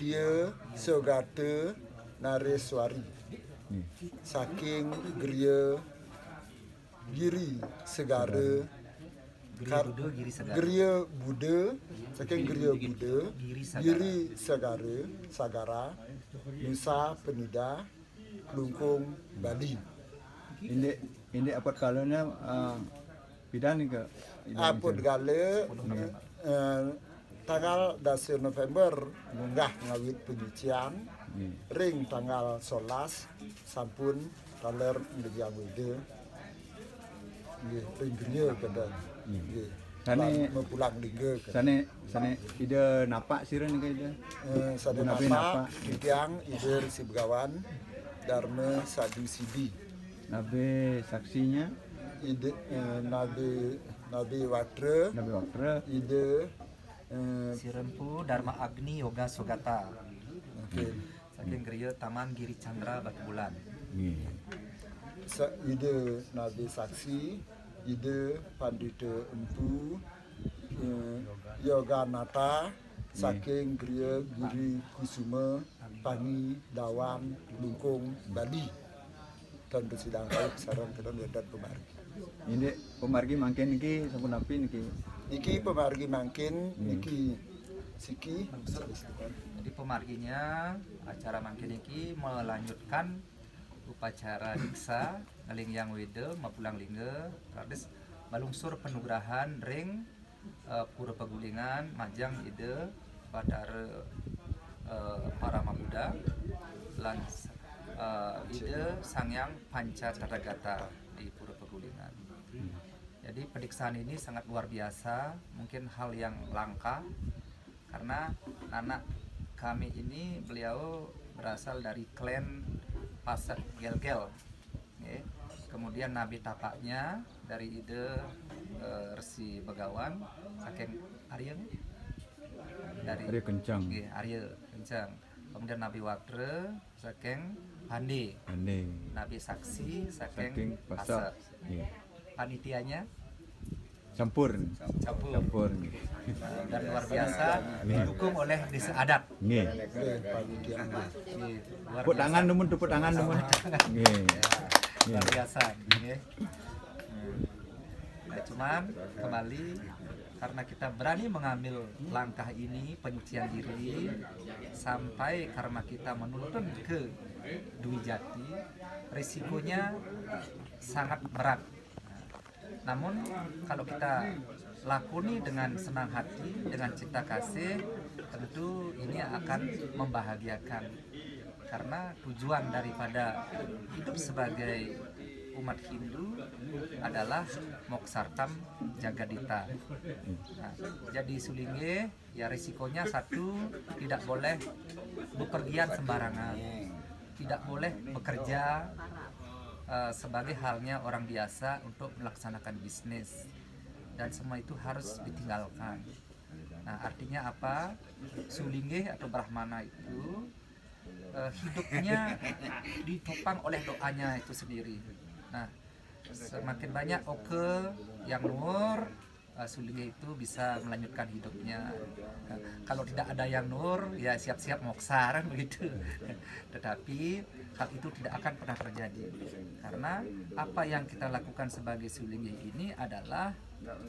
Tia Sogata Nareswari saking Gria Giri Segara Gria Buddha saking Gria Buddha Giri Sagara Nusa Penida Kelungkung Bali. Ini apa kalanya bidan ke Apot gale tanggal 10 November munggah ngawit penyucian ring tanggal 11 sampun taler ndegiang wede nggih ring griya kada nggih Sane pulang lingga sane ide napak siren ke ide sade napa tiang ide si begawan Dharma Sadu Sidi nabe saksinya ide Nabi Watra ide Sirempu Dharma Agni Yoga Sogata. okay. Saking Griya Taman Giri Chandra Batu Bulan. Ide Nabi Saksi, ide Pandita Empu, Yoga Nata, saking Griya Giri Kusuma, Pangi Dawan, Lungkung, Bali. Dan bersidang baik sarang kedon wedat pemargi. Ini pemargi mangkin niki sampun api niki. Niki pemargi mangkin, niki siki. Jadi pemarginya acara mangkin iki melanjutkan upacara diksa ngaling yang wede mapulang lingga terus balungsur penugrahan ring pura pegulingan majang ide pada para mabuda lan ide sangyang panca Tathagata di pura pegulingan. Jadi pediksaan ini sangat luar biasa, mungkin hal yang langka karena anak kami ini beliau berasal dari klan Pasak Gel-Gel. Kemudian nabi tapaknya dari ide Resi Begawan saking Arya dari Arya Kencang. Arya Kencang. Kemudian nabi Watra saking Pande. Nabi Saksi saking Pasak. Panitianya Campur. Dan luar biasa didukung oleh desa adat. Tepuk tangan teman. Luar biasa. Nah, cuman kembali karena kita berani mengambil langkah ini penyucian diri sampai karena kita menuntun ke Dwi Jati, risikonya sangat berat. Namun kalau kita lakoni dengan senang hati, dengan cinta kasih, tentu ini akan membahagiakan. Karena tujuan daripada hidup sebagai umat Hindu adalah Moksartam Jagadita. Nah, jadi Sulingge ya risikonya satu, tidak boleh bepergian sembarangan, tidak boleh bekerja sebagai halnya orang biasa untuk melaksanakan bisnis, dan semua itu harus ditinggalkan. Nah, artinya apa? Sulingge atau Brahmana itu hidupnya ditopang oleh doanya itu sendiri. Nah, semakin banyak oke yang nur, Sulingge itu bisa melanjutkan hidupnya. Nah, kalau tidak ada yang nur, ya siap-siap moksar begitu. Tetapi hal itu tidak akan pernah terjadi, karena apa yang kita lakukan sebagai Sulingge ini adalah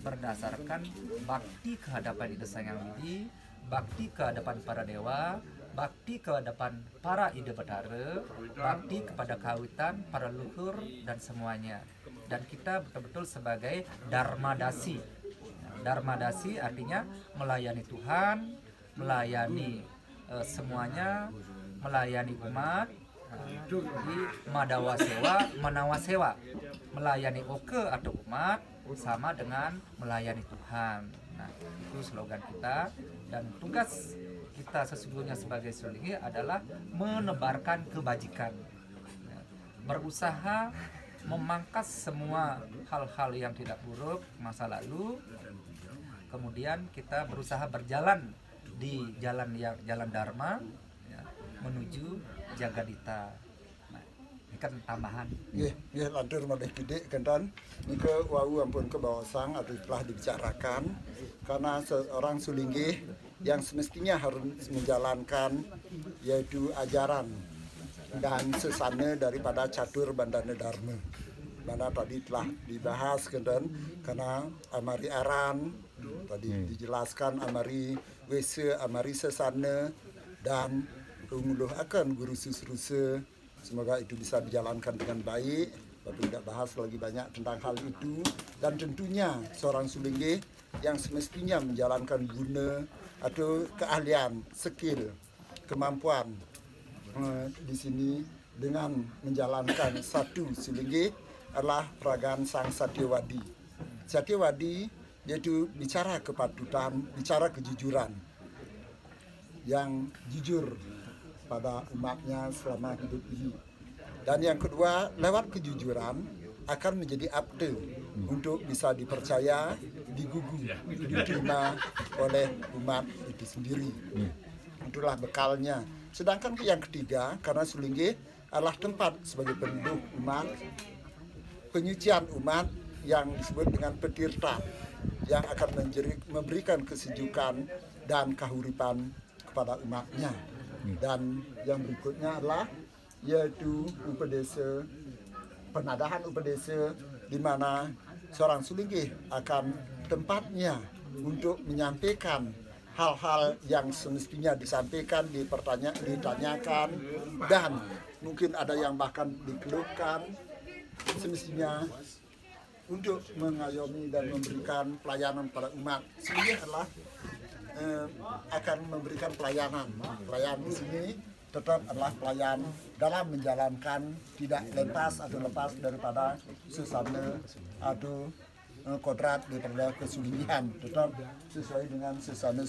berdasarkan bakti kehadapan Ida Sang Hyang Widi, bakti kehadapan para dewa, bakti kehadapan para Ida Bathara, bakti kepada kawitan, para leluhur dan semuanya. Dan kita betul-betul sebagai Dharmadasi. Dharmadasi artinya melayani Tuhan, melayani semuanya, melayani umat. Di Madawa Sewa, Manawa Sewa, melayani oke atau umat sama dengan melayani Tuhan. Nah, itu slogan kita, dan tugas kita sesungguhnya sebagai Sulingge adalah menebarkan kebajikan, berusaha memangkas semua hal-hal yang tidak buruk masa lalu. Kemudian kita berusaha berjalan di jalan Dharma, ya, menuju Jagadita. Nah, kan tambahan. Nggih lantur malih gede kenton nika wau ampun kebawasang atau telah dibicarakan karena seorang sulinggih yang semestinya harus menjalankan yaitu ajaran dan sesana daripada catur bandana dharma. Mana tadi telah dibahas kenton karena amari aran tadi dijelaskan amari wese amari sesana dan penguluh akan guru susrusa. Semoga itu bisa dijalankan dengan baik. Bapak tidak bahas lagi banyak tentang hal itu. Dan tentunya seorang sulinggih yang semestinya menjalankan guna atau keahlian, skill, kemampuan di sini dengan menjalankan satu sulinggih adalah peragaan Sang Satyawadi. Satyawadi yaitu bicara kepatutan, bicara kejujuran yang jujur pada umatnya selama hidup ini. Dan yang kedua, lewat kejujuran akan menjadi abde untuk bisa dipercaya, digugu, diterima oleh umat itu sendiri. Itulah bekalnya. Sedangkan yang ketiga, karena sulinggih adalah tempat sebagai penduduk umat, penyucian umat yang disebut dengan petirta, yang akan memberikan kesejukan dan kahuripan kepada umatnya. Dan yang berikutnya adalah yaitu upadesa, penadahan upadesa di mana seorang sulinggih akan tempatnya untuk menyampaikan hal-hal yang semestinya disampaikan, ditanyakan, dan mungkin ada yang bahkan dikeluhkan, semestinya untuk mengayomi dan memberikan pelayanan pada umat. Sulinggih adalah akan memberikan pelayanan. Pelayan di sini tetap adalah pelayan dalam menjalankan tidak lepas atau lepas daripada sesana atau kodrat daripada kesulinggihan, tetap sesuai dengan sesana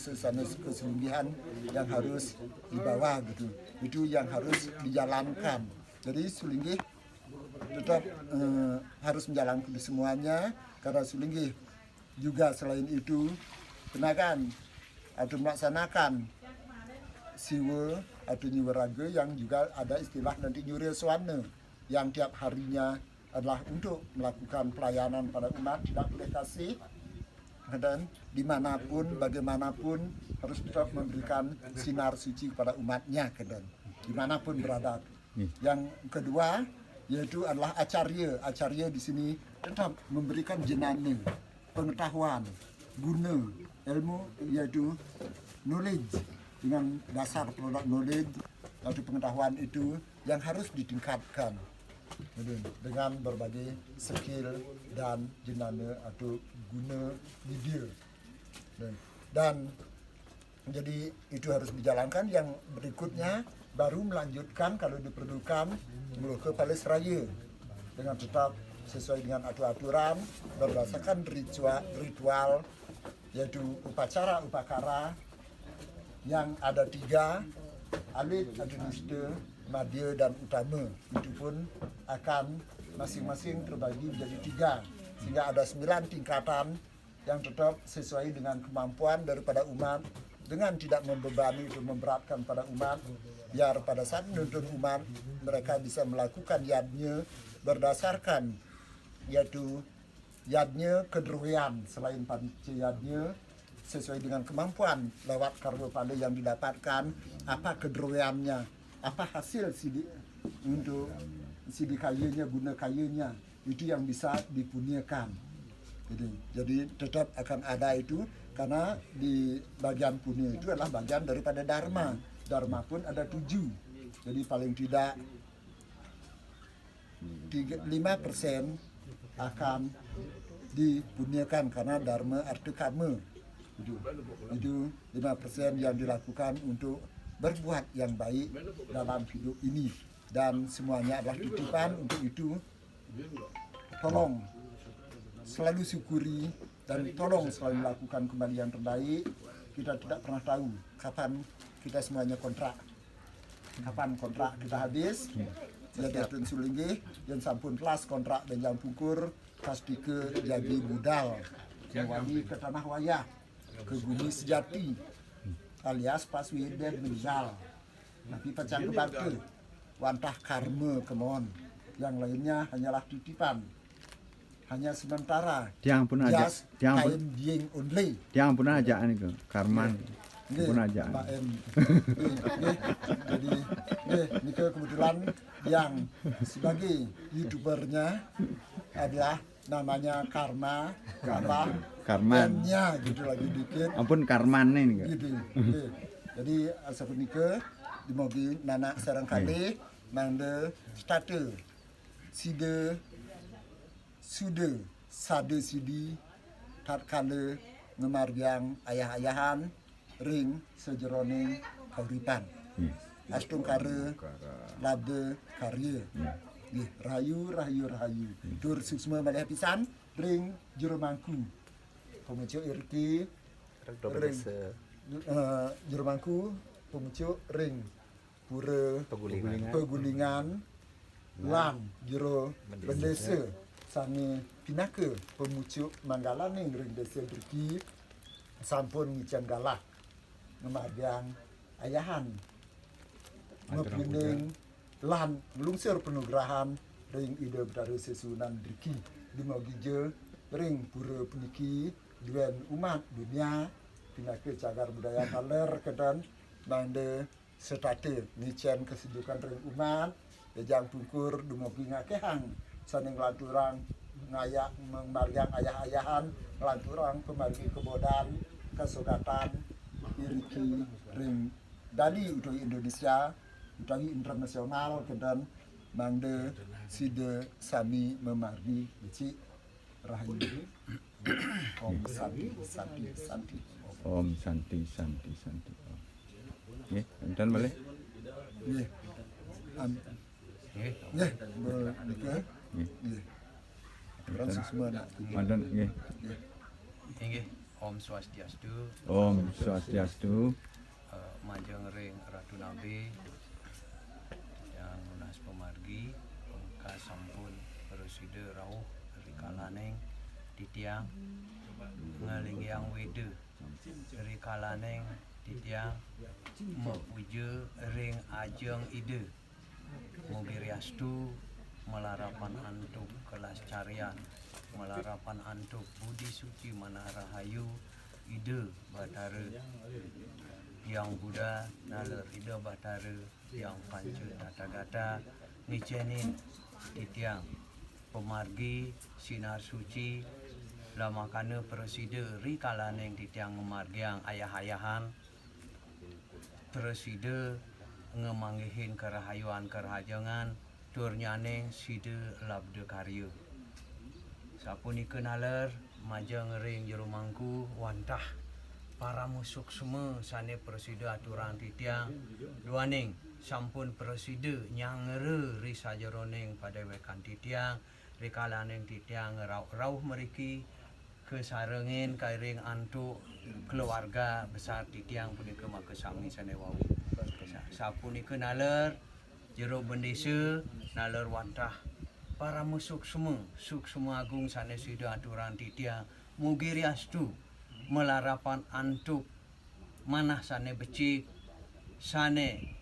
kesulinggihan yang harus dibawa gitu. Itu yang harus dijalankan. Jadi sulinggih tetap harus menjalankan semuanya karena sulinggih juga selain itu kenakan atau melaksanakan siwa atau nyuwaraga yang juga ada istilah nanti nyuria swana yang tiap harinya adalah untuk melakukan pelayanan pada umat, tidak boleh kasih dan dimanapun bagaimanapun harus tetap memberikan sinar suci kepada umatnya dan dimanapun berada. Yang kedua yaitu adalah acarya di sini tetap memberikan jenana pengetahuan guna ilmu yaitu knowledge dengan dasar produk knowledge atau pengetahuan itu yang harus ditingkatkan dengan berbagai skill dan jenana atau guna video dan jadi itu harus dijalankan. Yang berikutnya baru melanjutkan kalau diperlukan ke Palis Raya dengan tetap sesuai dengan aturan berdasarkan ritual yaitu upacara upakara yang ada 3, alit, adinista, madya dan utama. Itu pun akan masing-masing terbagi menjadi 3 sehingga ada 9 tingkatan yang tetap sesuai dengan kemampuan daripada umat dengan tidak membebani atau memberatkan pada umat, biar pada saat menuntun umat mereka bisa melakukan yadnya berdasarkan yaitu yadnya kedruyan selain panca yadnya sesuai dengan kemampuan lewat karma pada yang didapatkan, apa kedruyannya, apa hasil untuk sidi kayanya, guna kayanya itu yang bisa dipunyakan. Jadi tetap akan ada itu karena di bagian punya itu adalah bagian daripada dharma. Dharma pun ada 7. Jadi paling tidak 5% akan dipunyakan karena dharma arti karma. Itu 5% yang dilakukan untuk berbuat yang baik dalam hidup ini. Dan semuanya adalah titipan. Untuk itu tolong selalu syukuri dan tolong selalu melakukan kembali yang terbaik. Kita tidak pernah tahu kapan kita semuanya kontrak, kapan kontrak kita habis. Jadi Tun Sulinggih yang sampun kelas kontrak dan yang pukur pasti ke jadi budal kembali ke tanah wayah, ke bumi sejati alias Pasweden meninggal. Tapi pecah kebangke wantah karma kemon yang lainnya hanyalah titipan, hanya sementara. Tiang pun ajak, Just tiang pun, time being only. tiang pun ajak niku, Karman. Nggih, Pun ajak. Pak M. Nggih, jadi nika kebetulan yang sebagai youtubernya adalah namanya Karma apa Karman. M-nya gitu lagi dikit Ampun Karman nih niku. gitu. Nggih. Jadi asal nika dimogi nana sarangkali mangde starte side sude sade sidi tatkala ngemargiang ayah-ayahan ring sejeroning kauripan astung kare labde karya nggih rahayu tur suksma malih pisan ring jero mangku pemucuk irti ring jero mangku pemucuk ring pura pegulingan lan jero bendesa sami pinaka pemucuk manggalaning ring desa Driki sampun ngican galah ngemargiang ayahan ngepining lan ngelungsir penugrahan ring ide betara sesunan Driki dimogije ring pura puniki duen umat dunia pinaka cagar budaya kaler kedan mangde setate ngican kesejukan ring umat ejang pungkur dumogi ngakehang saning lanturang ngayak memargiang ayah-ayahan lanturang pemargi kebodan kesukatan iriki ring dali utoi Indonesia utoi internasional kedan mangde side sami memargi beci rahayu om santi Om Santi. Nggih, enten malih. nggih nggih benika nggih Francis semana Manten nggih. Inggih, Om Swastiastu, Om Swastiastu. Majeng ring Ratu Nabi yang lunas pemargi ka sampun preside rawuh rikalaneng titiang ngalingyang wede rikalaneng titiang mepuja ring ajeng ide mugi riastu melarapan antuk kelas carian melarapan antuk budi suci mana rahayu ide batara yang Buddha naler ide batara yang panca tata gata ngicenin titiang pemargi sinar suci lamakana preside rikalaneng titiang ngemargiang ayah-ayahan preside ngemanggihin kerahayuan kerahajangan turnyaneng side labde karya sapunika naler majeng ring jero mangku wantah para musuk semua sane preside aturan titiang duaning sampun preside nyangere ri sajeroning padewekan titiang rikalaneng titiang rauh meriki kesarengin kairing antuk keluarga besar titiang punika maka sami sane wau sapunika naler jero bendesa naler wantah para musuk semua agung sane sida aturan titiang mugi riastu melarapan antuk manah sane becik sane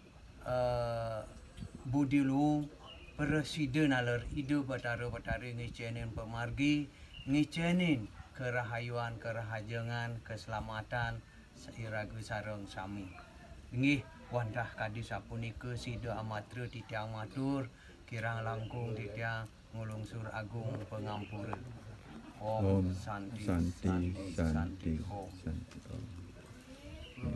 budi luhung preside naler ide batara-batara ngicenin pemargi ngicenin kerahayuan kerahajangan keselamatan sairaga sareng sami nggih wantah kadi sapunika sida amatra titiang matur kirang langkung titiang ngulungsur agung pengampura Om Santi Santi. Om. Om.